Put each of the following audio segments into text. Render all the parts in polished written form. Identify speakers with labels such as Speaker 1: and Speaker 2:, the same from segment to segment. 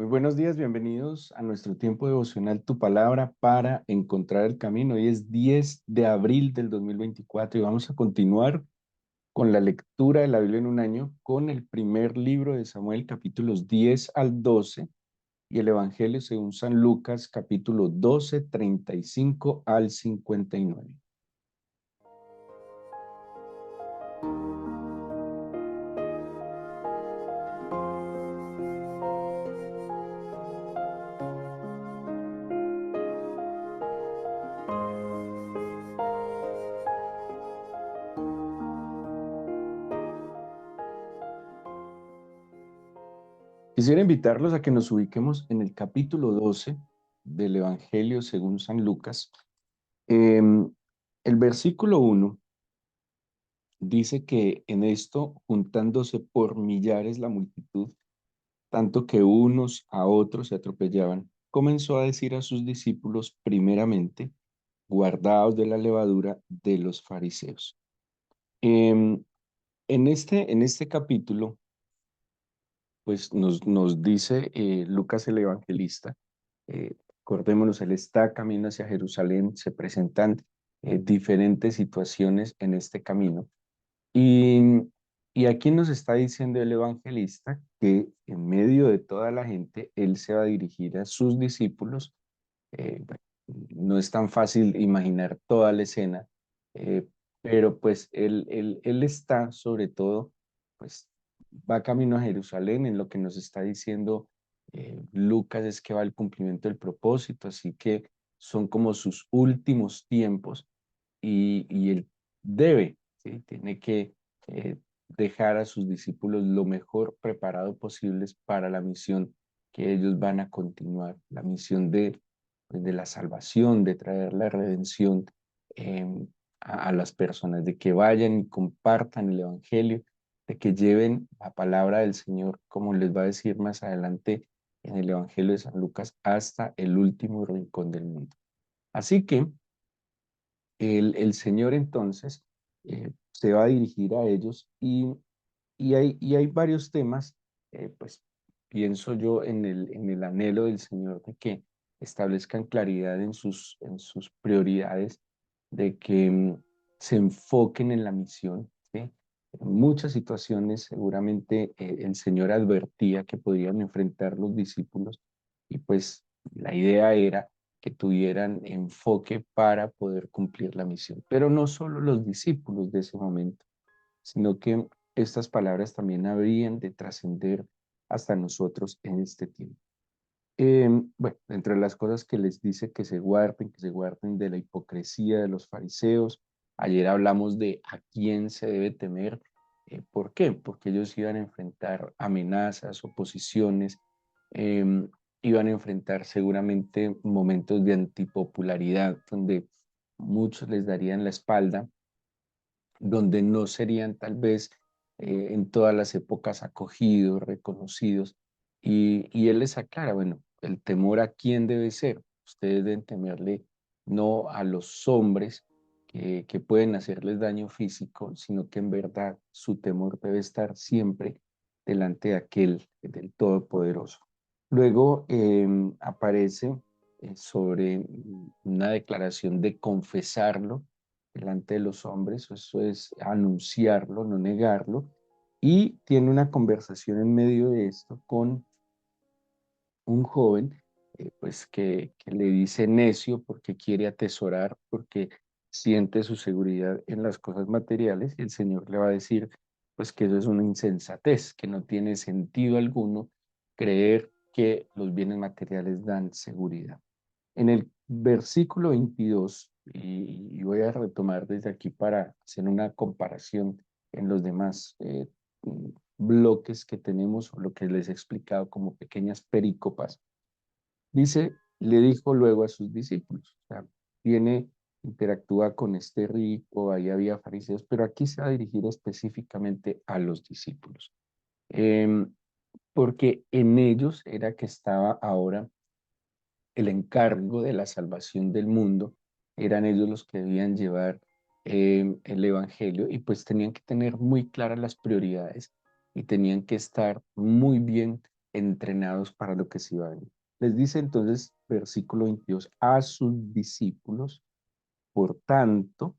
Speaker 1: Buenos días, bienvenidos a nuestro tiempo devocional Tu Palabra para encontrar el camino. Hoy es 10 de abril del 2024 y vamos a continuar con la lectura de la Biblia en un año con el primer libro de Samuel, capítulos 10 al 12 y el Evangelio según San Lucas, capítulo 12, 35 al 59. Quisiera invitarlos a que nos ubiquemos en el capítulo 12 del Evangelio según San Lucas. El versículo 1 dice que en esto, juntándose por millares la multitud, tanto que unos a otros se atropellaban, comenzó a decir a sus discípulos primeramente, guardaos de la levadura de los fariseos. Em, en este capítulo, pues nos dice Lucas el evangelista, acordémonos, él está camino hacia Jerusalén, se presentan diferentes situaciones en este camino. Y, y aquí nos está diciendo el evangelista que en medio de toda la gente, él se va a dirigir a sus discípulos. Bueno, no es tan fácil imaginar toda la escena, eh, pero pues él está sobre todo, pues va camino a Jerusalén. En lo que nos está diciendo Lucas es que va al cumplimiento del propósito, así que son como sus últimos tiempos y él debe, ¿sí? Tiene que dejar a sus discípulos lo mejor preparado posibles para la misión que ellos van a continuar, la misión de la salvación, de traer la redención a las personas, de que vayan y compartan el Evangelio, de que lleven la palabra del Señor, como les va a decir más adelante en el Evangelio de San Lucas, hasta el último rincón del mundo. Así que el Señor entonces se va a dirigir a ellos y hay varios temas, pues pienso yo en el anhelo del Señor de que establezcan claridad en sus prioridades, de que se enfoquen en la misión, ¿sí? En muchas situaciones seguramente el Señor advertía que podrían enfrentar los discípulos y pues la idea era que tuvieran enfoque para poder cumplir la misión. Pero no solo los discípulos de ese momento, sino que estas palabras también habrían de trascender hasta nosotros en este tiempo. Bueno, entre las cosas que les dice que se guarden de la hipocresía de los fariseos. Ayer hablamos de a quién se debe temer. ¿Por qué? Porque ellos iban a enfrentar amenazas, oposiciones, em, iban a enfrentar seguramente momentos de antipopularidad, donde muchos les darían la espalda, donde no serían tal vez en todas las épocas acogidos, reconocidos. Y él les aclara, bueno, el temor a quién debe ser. Ustedes deben temerle no a los hombres que pueden hacerles daño físico, sino que en verdad su temor debe estar siempre delante de aquel, del Todopoderoso. Luego aparece sobre una declaración de confesarlo delante de los hombres, eso es anunciarlo, no negarlo, y tiene una conversación en medio de esto con un joven, pues que le dice necio porque quiere atesorar, porque siente su seguridad en las cosas materiales, y el Señor le va a decir, pues que eso es una insensatez, que no tiene sentido alguno creer que los bienes materiales dan seguridad. En el versículo 22, y voy a retomar desde aquí para hacer una comparación en los demás bloques que tenemos, o lo que les he explicado como pequeñas perícopas, dice, le dijo luego a sus discípulos, o sea, interactúa con este rico, ahí había fariseos, pero aquí se va a dirigir específicamente a los discípulos, Em, porque en ellos era que estaba ahora el encargo de la salvación del mundo. Eran ellos los que debían llevar el Evangelio y pues tenían que tener muy claras las prioridades y tenían que estar muy bien entrenados para lo que se iba a venir. Les dice entonces, versículo 22, a sus discípulos, por tanto,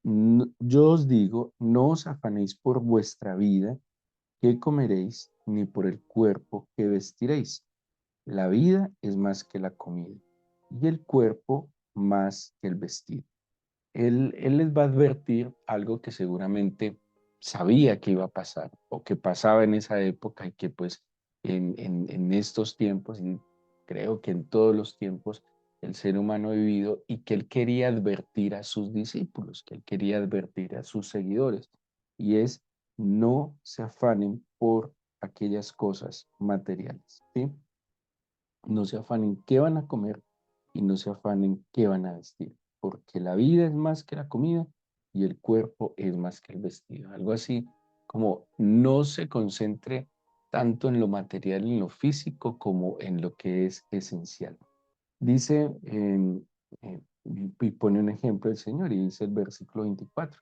Speaker 1: yo os digo, no os afanéis por vuestra vida, qué comeréis, ni por el cuerpo que vestiréis. La vida es más que la comida, y el cuerpo más que el vestido. Él les va a advertir algo que seguramente sabía que iba a pasar o que pasaba en esa época y que pues en estos tiempos, y creo que en todos los tiempos el ser humano ha vivido, y que él quería advertir a sus discípulos, que él quería advertir a sus seguidores, y es: no se afanen por aquellas cosas materiales, ¿sí? No se afanen qué van a comer y no se afanen qué van a vestir, porque la vida es más que la comida y el cuerpo es más que el vestido. Algo así como: no se concentre tanto en lo material y en lo físico como en lo que es esencial. Dice, y pone un ejemplo el Señor, y dice el versículo 24: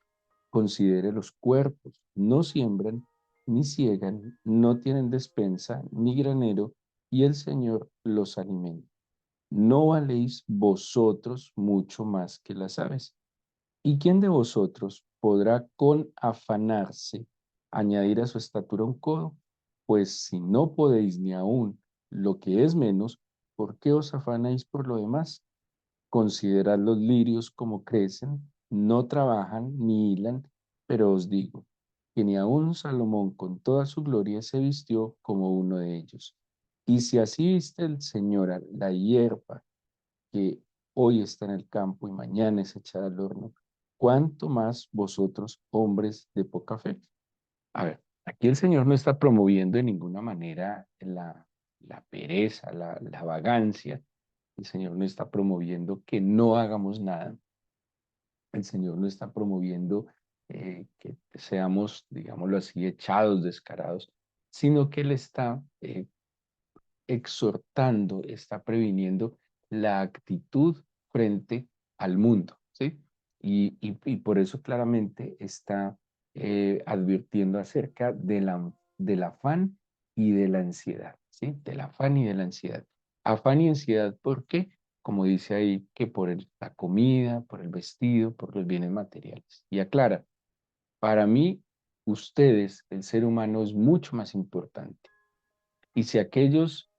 Speaker 1: considere los cuerpos, no siembran, ni ciegan, no tienen despensa, ni granero, y el Señor los alimenta. ¿No valéis vosotros mucho más que las aves? ¿Y quién de vosotros podrá con afanarse añadir a su estatura un codo? Pues si no podéis ni aún lo que es menos, ¿por qué os afanáis por lo demás? Considerad los lirios como crecen, no trabajan ni hilan, pero os digo que ni aun Salomón con toda su gloria se vistió como uno de ellos. Y si así viste el Señor a la hierba que hoy está en el campo y mañana es echada al horno, ¿cuánto más vosotros, hombres de poca fe? A ver, aquí el Señor no está promoviendo de ninguna manera la pereza, la vagancia. El Señor no está promoviendo que no hagamos nada. El Señor no está promoviendo que seamos, digámoslo así, echados, descarados, sino que Él está exhortando, está previniendo la actitud frente al mundo, ¿sí? Y por eso claramente está advirtiendo acerca del afán y de la ansiedad, ¿sí? Del afán y de la ansiedad. Afán y ansiedad, ¿por qué? Como dice ahí, que por la comida, por el vestido, por los bienes materiales. Y aclara: para mí, ustedes, el ser humano, es mucho más importante. Y si aquellos,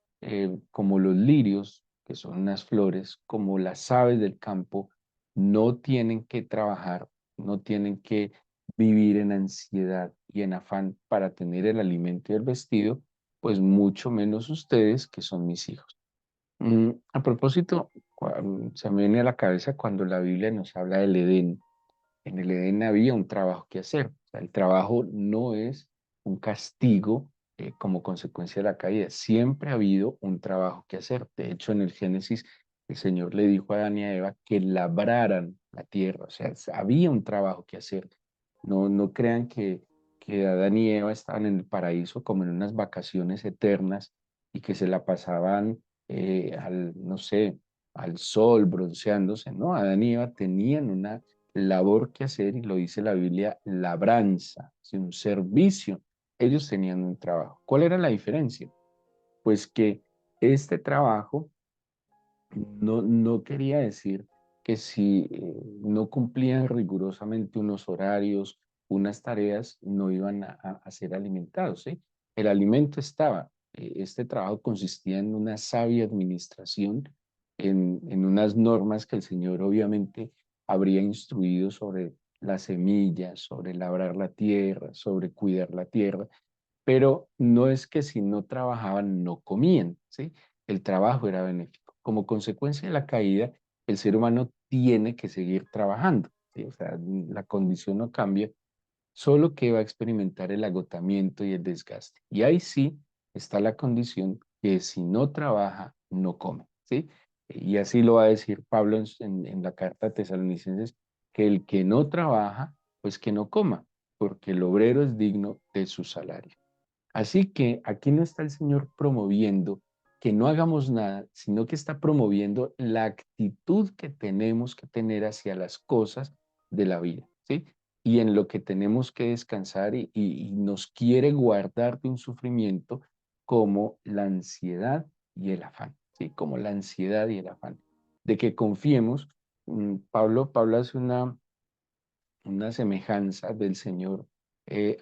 Speaker 1: como los lirios, que son unas flores, como las aves del campo, no tienen que trabajar, no tienen que vivir en ansiedad y en afán para tener el alimento y el vestido, pues mucho menos ustedes, que son mis hijos. A propósito, se me viene a la cabeza cuando la Biblia nos habla del Edén. En el Edén había un trabajo que hacer. O sea, el trabajo no es un castigo como consecuencia de la caída. Siempre ha habido un trabajo que hacer. De hecho, en el Génesis, el Señor le dijo a Adán y a Eva que labraran la tierra. O sea, había un trabajo que hacer. No crean que Adán y Eva estaban en el paraíso como en unas vacaciones eternas y que se la pasaban no sé, al sol, bronceándose. No, Adán y Eva tenían una labor que hacer, y lo dice la Biblia: labranza, ¿sí? Un servicio. Ellos tenían un trabajo. ¿Cuál era la diferencia? Pues que este trabajo no quería decir que si no cumplían rigurosamente unos horarios, unas tareas, no iban a ser alimentados, ¿sí? El alimento estaba. Este trabajo consistía en una sabia administración, en unas normas que el Señor obviamente habría instruido sobre las semillas, sobre labrar la tierra, sobre cuidar la tierra, pero no es que si no trabajaban no comían, ¿sí? El trabajo era benéfico. Como consecuencia de la caída, el ser humano tiene que seguir trabajando, ¿sí? O sea, la condición no cambia, solo que va a experimentar el agotamiento y el desgaste. Y ahí sí está la condición que si no trabaja, no come, ¿sí? Y así lo va a decir Pablo en la carta a Tesalonicenses, que el que no trabaja, pues que no coma, porque el obrero es digno de su salario. Así que aquí no está el Señor promoviendo que no hagamos nada, sino que está promoviendo la actitud que tenemos que tener hacia las cosas de la vida, ¿sí? Y en lo que tenemos que descansar, y nos quiere guardar de un sufrimiento como la ansiedad y el afán, ¿sí? Como la ansiedad y el afán. De que confiemos, Pablo hace una semejanza del Señor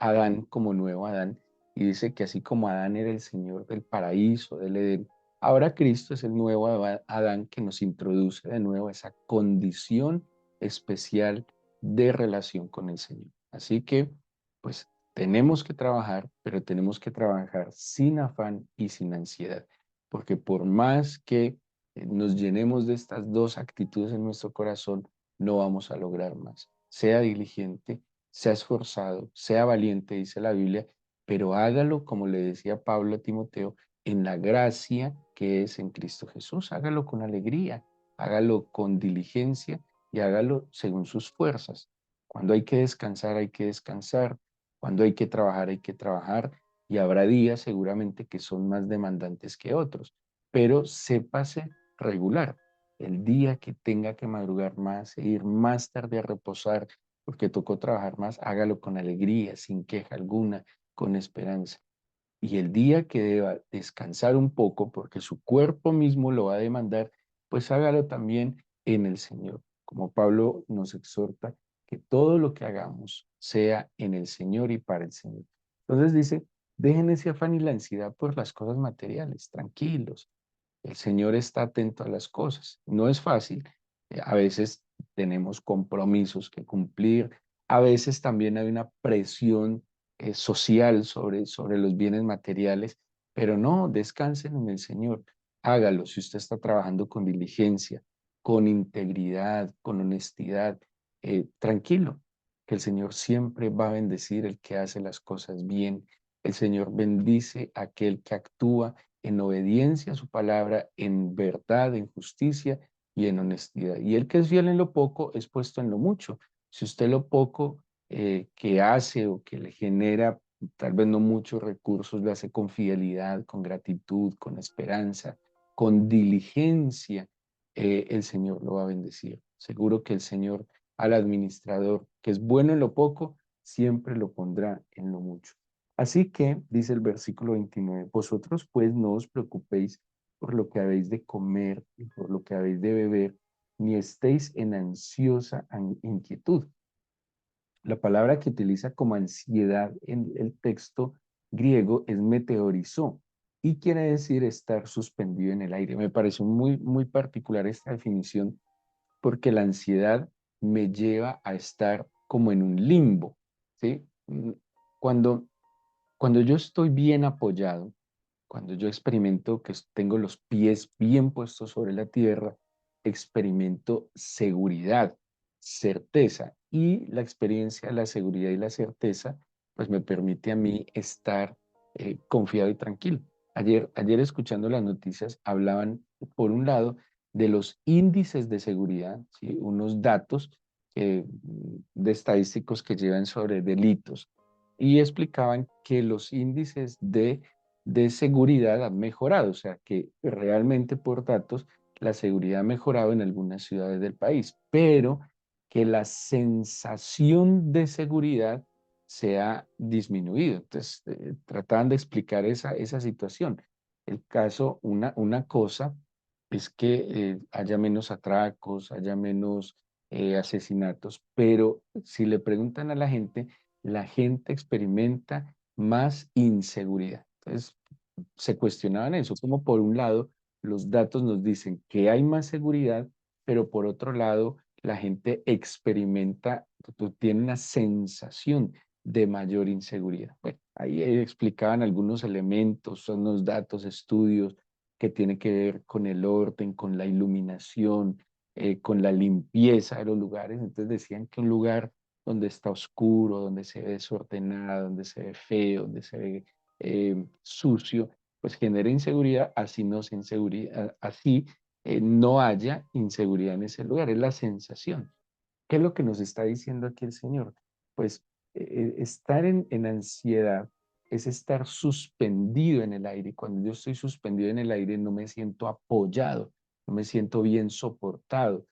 Speaker 1: Adán como nuevo Adán, y dice que así como Adán era el Señor del paraíso, del Edén, ahora Cristo es el nuevo Adán que nos introduce de nuevo a esa condición especial de relación con el Señor. Así que, pues, tenemos que trabajar, pero tenemos que trabajar sin afán y sin ansiedad, porque por más que nos llenemos de estas dos actitudes en nuestro corazón, no vamos a lograr más. Sea diligente, sea esforzado, sea valiente, dice la Biblia, pero hágalo, como le decía Pablo a Timoteo, en la gracia que es en Cristo Jesús. Hágalo con alegría, hágalo con diligencia y hágalo según sus fuerzas. Cuando hay que descansar, hay que descansar. Cuando hay que trabajar. Y habrá días seguramente que son más demandantes que otros, pero sépase regular. El día que tenga que madrugar más e ir más tarde a reposar porque tocó trabajar más, hágalo con alegría, sin queja alguna, con esperanza. Y el día que deba descansar un poco, porque su cuerpo mismo lo va a demandar, pues hágalo también en el Señor. Como Pablo nos exhorta, que todo lo que hagamos sea en el Señor y para el Señor. Entonces dice, dejen ese afán y la ansiedad por las cosas materiales, tranquilos. El Señor está atento a las cosas. No es fácil. A veces tenemos compromisos que cumplir. A veces también hay una presión social sobre los bienes materiales. Pero no, descansen en el Señor. Hágalo si usted está trabajando con diligencia, con integridad, con honestidad. Tranquilo, que el Señor siempre va a bendecir el que hace las cosas bien. El Señor bendice a aquel que actúa en obediencia a su palabra, en verdad, en justicia y en honestidad. Y el que es fiel en lo poco es puesto en lo mucho. Si usted lo poco que hace o que le genera tal vez no muchos recursos, lo hace con fidelidad, con gratitud, con esperanza, con diligencia, el Señor lo va a bendecir. Seguro que el Señor al administrador, que es bueno en lo poco, siempre lo pondrá en lo mucho. Así que, dice el versículo 29, vosotros pues no os preocupéis por lo que habéis de comer y por lo que habéis de beber, ni estéis en ansiosa inquietud. La palabra que utiliza como ansiedad en el texto griego es meteorizó y quiere decir estar suspendido en el aire. Me pareció muy particular esta definición porque la ansiedad me lleva a estar como en un limbo, ¿sí? Cuando cuando yo estoy bien apoyado, cuando yo experimento que tengo los pies bien puestos sobre la tierra, experimento seguridad, certeza y la experiencia de la seguridad y la certeza pues me permite a mí estar confiado y tranquilo. Ayer escuchando las noticias hablaban por un lado de los índices de seguridad, ¿sí? Unos datos de estadísticos que llevan sobre delitos y explicaban que los índices de seguridad han mejorado, o sea, que realmente por datos la seguridad ha mejorado en algunas ciudades del país, pero que la sensación de seguridad se ha disminuido. Entonces, trataban de explicar esa situación. El caso, una cosa es que haya menos atracos, haya menos asesinatos, pero si le preguntan a la gente experimenta más inseguridad. Entonces, se cuestionaban eso, como por un lado los datos nos dicen que hay más seguridad, pero por otro lado la gente experimenta, tiene una sensación de mayor inseguridad. Bueno, ahí explicaban algunos elementos, son los datos, estudios que tienen que ver con el orden, con la iluminación, con la limpieza de los lugares. Entonces decían que un lugar donde está oscuro, donde se ve desordenado, donde se ve feo, donde se ve sucio, pues genera inseguridad, así no sea inseguridad, así no haya inseguridad en ese lugar, es la sensación. ¿Qué es lo que nos está diciendo aquí el Señor? Pues estar en ansiedad es estar suspendido en el aire. Y cuando yo estoy suspendido en el aire no me siento apoyado, no me siento bien soportado.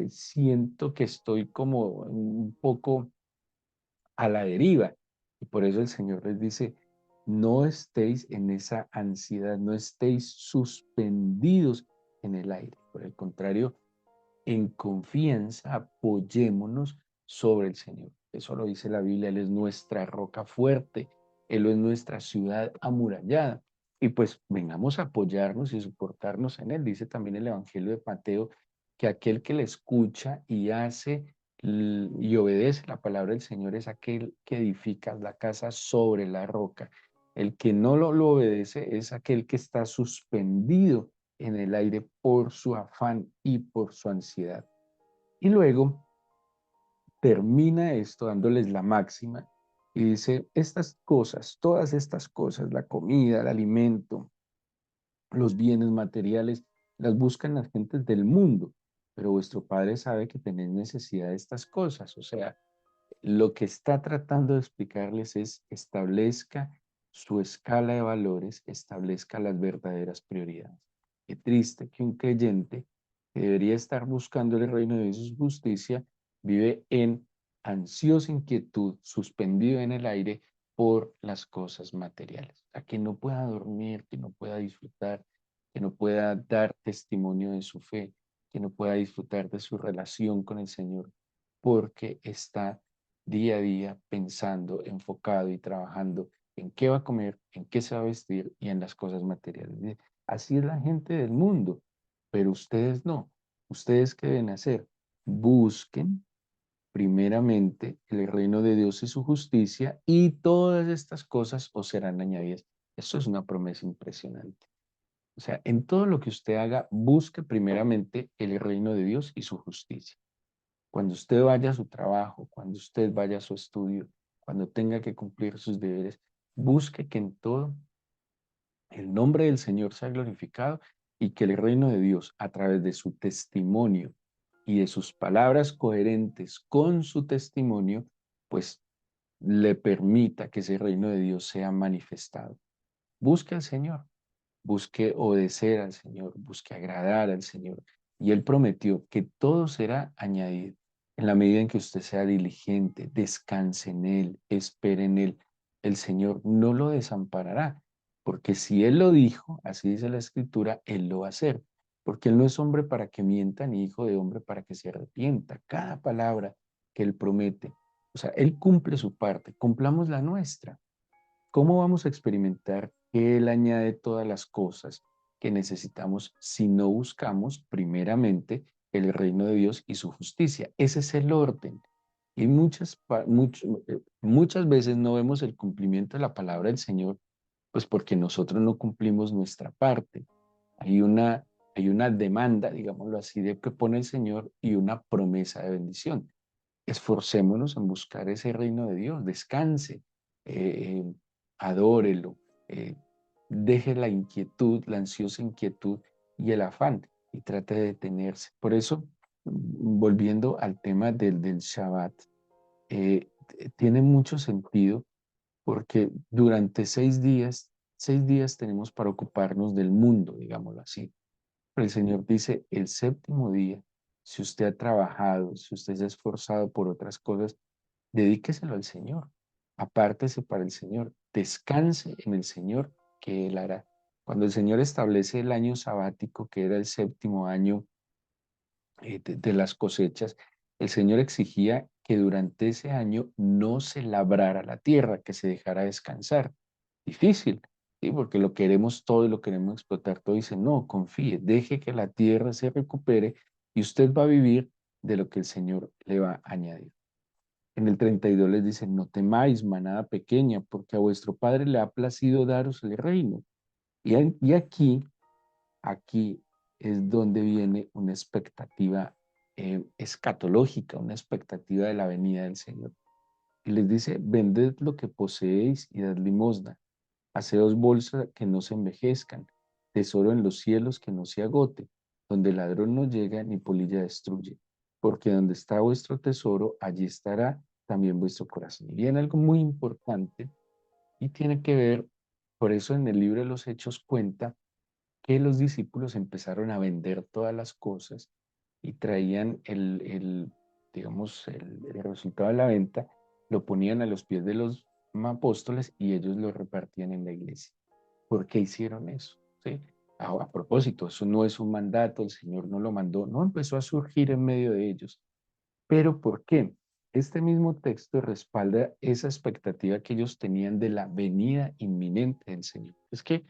Speaker 1: Siento que estoy como un poco a la deriva. Y por eso el Señor les dice, No estéis en esa ansiedad, no estéis suspendidos en el aire. Por el contrario, en confianza apoyémonos sobre el Señor. Eso lo dice la Biblia, Él es nuestra roca fuerte, Él es nuestra ciudad amurallada. Y pues vengamos a apoyarnos y soportarnos en Él. Dice también el Evangelio de Mateo que aquel que le escucha y hace y obedece la palabra del Señor es aquel que edifica la casa sobre la roca. El que no lo obedece es aquel que está suspendido en el aire por su afán y por su ansiedad. Y luego termina esto dándoles la máxima y dice, estas cosas, todas estas cosas, la comida, el alimento, los bienes materiales, las buscan las gentes del mundo, pero vuestro Padre sabe que tenéis necesidad de estas cosas. O sea, lo que está tratando de explicarles es establezca su escala de valores, establezca las verdaderas prioridades. Qué triste que un creyente que debería estar buscando el reino de Dios y su justicia vive en ansiosa inquietud, suspendido en el aire por las cosas materiales. A que no pueda dormir, que no pueda disfrutar, que no pueda dar testimonio de su fe, que no pueda disfrutar de su relación con el Señor, porque está día a día pensando, enfocado y trabajando en qué va a comer, en qué se va a vestir y en las cosas materiales. Así es la gente del mundo, pero ustedes no. ¿Ustedes qué deben hacer? Busquen primeramente el reino de Dios y su justicia y todas estas cosas os serán añadidas. Eso es una promesa impresionante. O sea, en todo lo que usted haga, busque primeramente el reino de Dios y su justicia. Cuando usted vaya a su trabajo, cuando usted vaya a su estudio, cuando tenga que cumplir sus deberes, busque que en todo el nombre del Señor sea glorificado y que el reino de Dios, a través de su testimonio y de sus palabras coherentes con su testimonio, pues le permita que ese reino de Dios sea manifestado. Busque al Señor, busque obedecer al Señor, busque agradar al Señor. Y Él prometió que todo será añadido en la medida en que usted sea diligente, descanse en Él, espere en Él. El Señor no lo desamparará, porque si Él lo dijo, así dice la Escritura, Él lo va a hacer. Porque Él no es hombre para que mienta, ni hijo de hombre para que se arrepienta. Cada palabra que Él promete, o sea, Él cumple su parte, cumplamos la nuestra. ¿Cómo vamos a experimentar que Él añade todas las cosas que necesitamos si no buscamos primeramente el reino de Dios y su justicia? Ese es el orden. Y muchas veces no vemos el cumplimiento de la palabra del Señor, pues porque nosotros no cumplimos nuestra parte. Hay una, hay una demanda, digámoslo así, de que pone el Señor y una promesa de bendición. Esforcémonos en buscar ese reino de Dios, descanse, eh, adórelo, eh, deje la inquietud, la ansiosa inquietud y el afán y trate de detenerse. Por eso, volviendo al tema del Shabbat, tiene mucho sentido porque durante 6 días tenemos para ocuparnos del mundo, digámoslo así. Pero el Señor dice, el séptimo día, si usted ha trabajado, si usted se ha esforzado por otras cosas, dedíqueselo al Señor, apártese para el Señor, descanse en el Señor, que Él hará. Cuando el Señor establece el año sabático, que era el séptimo año de las cosechas, el Señor exigía que durante ese año no se labrara la tierra, que se dejara descansar. Difícil, ¿sí? Porque lo queremos todo y lo queremos explotar todo. Dice, no, confíe, deje que la tierra se recupere y usted va a vivir de lo que el Señor le va a añadir. En el 32 les dice, no temáis, manada pequeña, porque a vuestro Padre le ha placido daros el reino. Y aquí es donde viene una expectativa escatológica, una expectativa de la venida del Señor. Y les dice, vended lo que poseéis y dad limosna. Haceos bolsas que no se envejezcan, tesoro en los cielos que no se agote, donde el ladrón no llega ni polilla destruye. Porque donde está vuestro tesoro, allí estará también vuestro corazón. Y viene algo muy importante y tiene que ver, por eso en el libro de los Hechos cuenta que los discípulos empezaron a vender todas las cosas y traían digamos, el resultado de la venta, lo ponían a los pies de los apóstoles y ellos lo repartían en la iglesia. ¿Por qué hicieron eso? ¿Sí? A propósito, eso no es un mandato, el Señor no lo mandó, no empezó a surgir en medio de ellos. ¿Pero por qué? Este mismo texto respalda esa expectativa que ellos tenían de la venida inminente del Señor. Es que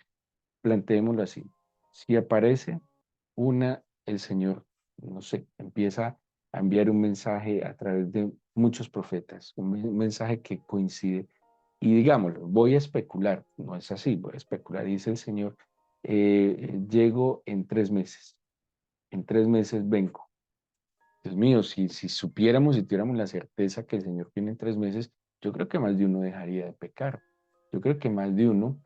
Speaker 1: planteémoslo así, si aparece el Señor, no sé, empieza a enviar un mensaje a través de muchos profetas, un mensaje que coincide, y digámoslo, voy a especular, no es así, voy a especular, dice el Señor, llego en 3 meses vengo. Dios mío, si supiéramos y tuviéramos la certeza que el Señor viene en 3 meses, yo creo que más de uno dejaría de pecar. Yo creo que más de uno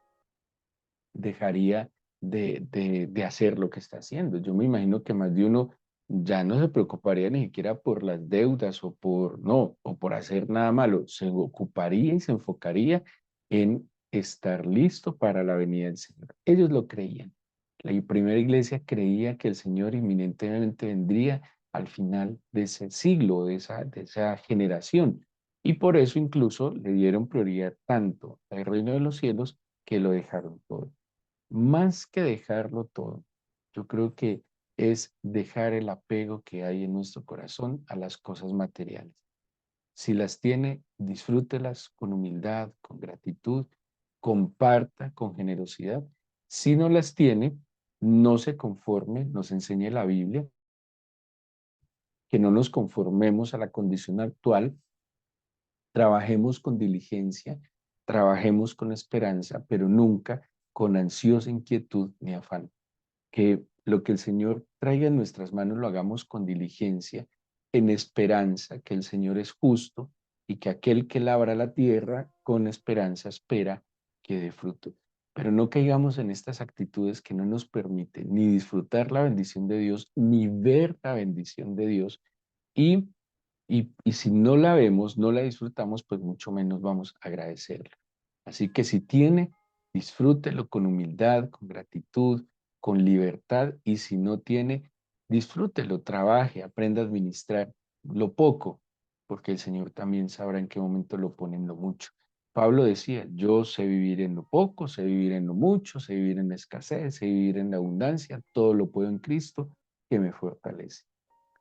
Speaker 1: dejaría de hacer lo que está haciendo. Yo me imagino que más de uno ya no se preocuparía ni siquiera por las deudas o no, o por hacer nada malo. Se ocuparía y se enfocaría en estar listo para la venida del Señor. Ellos lo creían. La primera iglesia creía que el Señor inminentemente vendría al final de ese siglo, de esa generación. Y por eso incluso le dieron prioridad tanto al reino de los cielos que lo dejaron todo. Más que dejarlo todo, yo creo que es dejar el apego que hay en nuestro corazón a las cosas materiales. Si las tiene, disfrútelas con humildad, con gratitud, comparta con generosidad. Si no las tiene, no se conforme, nos enseña la Biblia, que no nos conformemos a la condición actual, trabajemos con diligencia, trabajemos con esperanza, pero nunca con ansiosa inquietud ni afán. Que lo que el Señor traiga en nuestras manos lo hagamos con diligencia, en esperanza que el Señor es justo y que aquel que labra la tierra con esperanza espera que dé fruto. Pero no caigamos en estas actitudes que no nos permiten ni disfrutar la bendición de Dios, ni ver la bendición de Dios. Y, y si no la vemos, no la disfrutamos, pues mucho menos vamos a agradecerla. Así que si tiene, disfrútelo con humildad, con gratitud, con libertad, y si no tiene, disfrútelo, trabaje, aprenda a administrar lo poco, porque el Señor también sabrá en qué momento lo pone en lo mucho. Pablo decía, yo sé vivir en lo poco, sé vivir en lo mucho, sé vivir en la escasez, sé vivir en la abundancia, todo lo puedo en Cristo que me fortalece.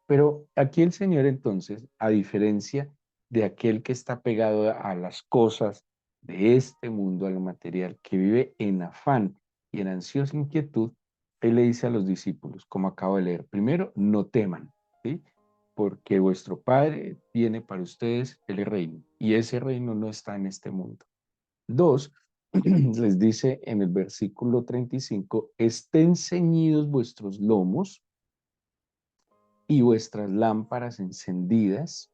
Speaker 1: Pero aquí el Señor entonces, a diferencia de aquel que está pegado a las cosas de este mundo, a lo material, que vive en afán y en ansiosa inquietud, Él le dice a los discípulos, como acabo de leer, primero, no teman, ¿sí? Porque vuestro Padre tiene para ustedes el reino y ese reino no está en este mundo. Dos, les dice en el versículo 35, estén ceñidos vuestros lomos y vuestras lámparas encendidas,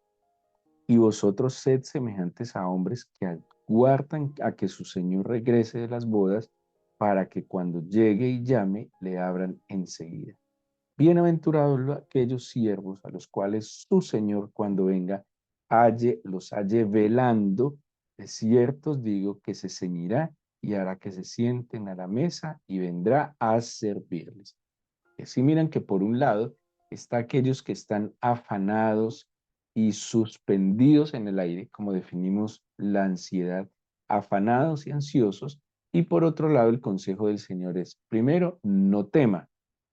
Speaker 1: y vosotros sed semejantes a hombres que aguardan a que su Señor regrese de las bodas, para que cuando llegue y llame, le abran enseguida. Bienaventurados aquellos siervos a los cuales su Señor cuando venga los halle velando. De cierto os digo que se ceñirá y hará que se sienten a la mesa y vendrá a servirles. Y así miran que por un lado está aquellos que están afanados y suspendidos en el aire, como definimos la ansiedad, afanados y ansiosos. Y por otro lado, el consejo del Señor es, primero, no tema.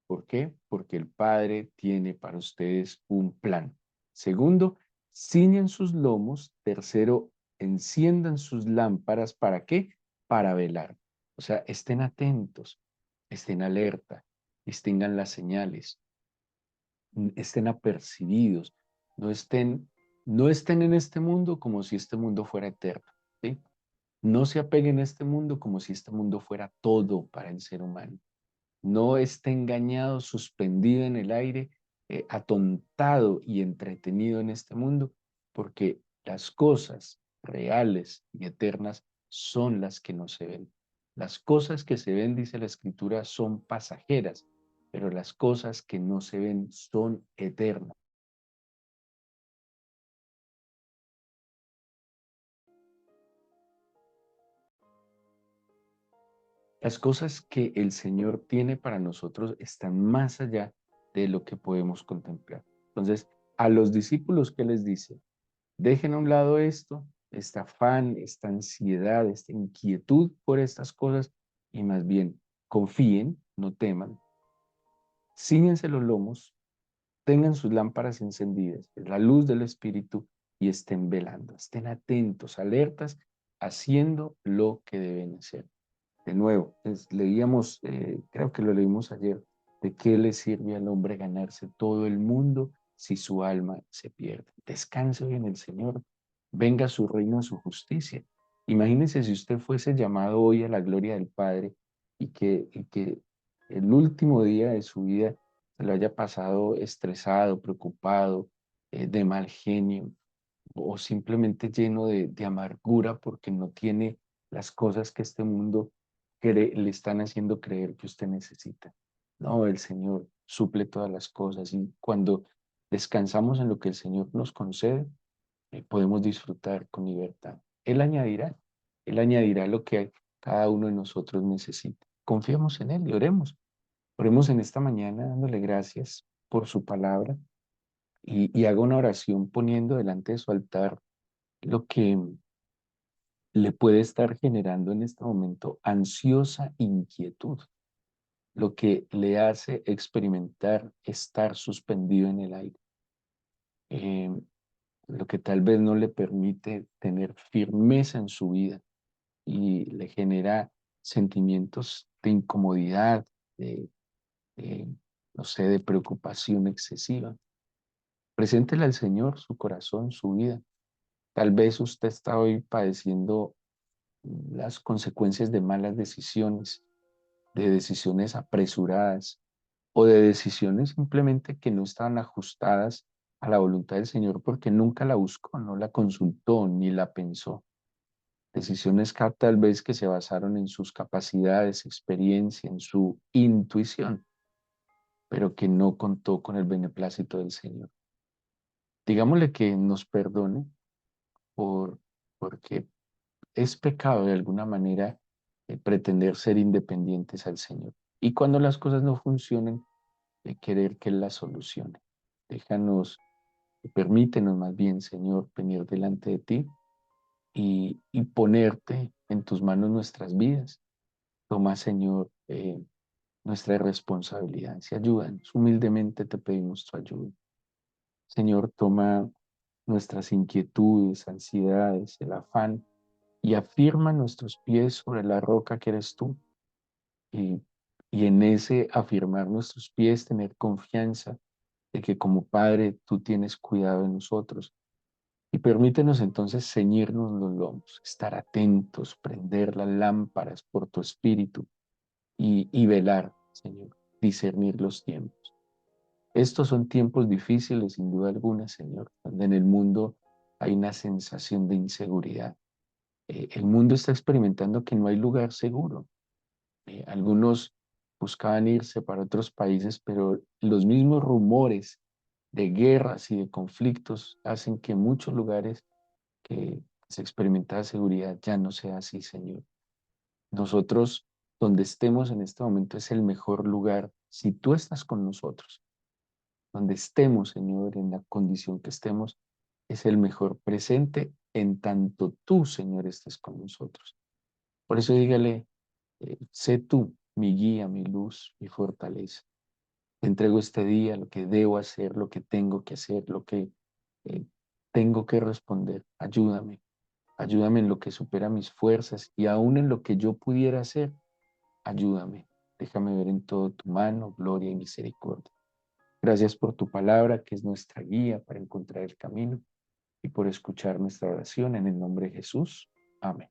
Speaker 1: ¿Por qué? Porque el Padre tiene para ustedes un plan. Segundo, ciñen sus lomos. Tercero, enciendan sus lámparas. ¿Para qué? Para velar. O sea, estén atentos, estén alerta, distingan las señales, estén apercibidos, no estén, no estén en este mundo como si este mundo fuera eterno, ¿sí? No se apeguen a este mundo como si este mundo fuera todo para el ser humano. No esté engañado, suspendido en el aire, atontado y entretenido en este mundo, porque las cosas reales y eternas son las que no se ven. Las cosas que se ven, dice la Escritura, son pasajeras, pero las cosas que no se ven son eternas. Las cosas que el Señor tiene para nosotros están más allá de lo que podemos contemplar. Entonces, a los discípulos, ¿qué les dice? Dejen a un lado esto, este afán, esta ansiedad, esta inquietud por estas cosas y más bien confíen, no teman, cíñense los lomos, tengan sus lámparas encendidas, es la luz del Espíritu y estén velando, estén atentos, alertas, haciendo lo que deben hacer. De nuevo, leíamos, creo que lo leímos ayer, ¿de qué le sirve al hombre ganarse todo el mundo si su alma se pierde? Descanse hoy en el Señor, venga su reino, su justicia. Imagínese si usted fuese llamado hoy a la gloria del Padre y que el último día de su vida se lo haya pasado estresado, preocupado, de mal genio, o simplemente lleno de amargura porque no tiene las cosas que este mundo le están haciendo creer que usted necesita. No, el Señor suple todas las cosas y cuando descansamos en lo que el Señor nos concede, podemos disfrutar con libertad. Él añadirá lo que cada uno de nosotros necesita. Confiemos en Él y oremos. Oremos en esta mañana dándole gracias por su palabra y haga una oración poniendo delante de su altar lo que le puede estar generando en este momento ansiosa inquietud, lo que le hace experimentar estar suspendido en el aire, eh, lo que tal vez no le permite tener firmeza en su vida y le genera sentimientos de incomodidad, de, de, no sé, de preocupación excesiva. Preséntele al Señor su corazón, su vida. Tal vez usted está hoy padeciendo las consecuencias de malas decisiones, de decisiones apresuradas o de decisiones simplemente que no estaban ajustadas a la voluntad del Señor porque nunca la buscó, no la consultó ni la pensó. Decisiones que tal vez que se basaron en sus capacidades, experiencia, en su intuición, pero que no contó con el beneplácito del Señor. Digámosle que nos perdone porque es pecado de alguna manera pretender ser independientes al Señor. Y cuando las cosas no funcionen, querer que Él las solucione. Déjanos, permítenos más bien, Señor, venir delante de ti y ponerte en tus manos nuestras vidas. Toma, Señor, nuestra responsabilidad. Si ayúdanos, humildemente te pedimos tu ayuda. Señor, toma nuestras inquietudes, ansiedades, el afán y afirma nuestros pies sobre la roca que eres tú. Y, y en ese afirmar nuestros pies, tener confianza de que como Padre tú tienes cuidado de nosotros. Y permítenos entonces ceñirnos los lomos, estar atentos, prender las lámparas por tu espíritu y velar, Señor, discernir los tiempos. Estos son tiempos difíciles, sin duda alguna, Señor, donde en el mundo hay una sensación de inseguridad. El mundo está experimentando que no hay lugar seguro. Algunos buscaban irse para otros países, pero los mismos rumores de guerras y de conflictos hacen que muchos lugares que se experimentaba seguridad ya no sea así, Señor. Nosotros, donde estemos en este momento, es el mejor lugar si tú estás con nosotros. Donde estemos, Señor, en la condición que estemos, es el mejor presente en tanto tú, Señor, estés con nosotros. Por eso dígale, sé tú mi guía, mi luz, mi fortaleza. Te entrego este día lo que debo hacer, lo que tengo que hacer, lo que eh, tengo que responder. Ayúdame, ayúdame en lo que supera mis fuerzas y aún en lo que yo pudiera hacer, ayúdame. Déjame ver en todo tu mano, gloria y misericordia. Gracias por tu palabra, que es nuestra guía para encontrar el camino y por escuchar nuestra oración en el nombre de Jesús. Amén.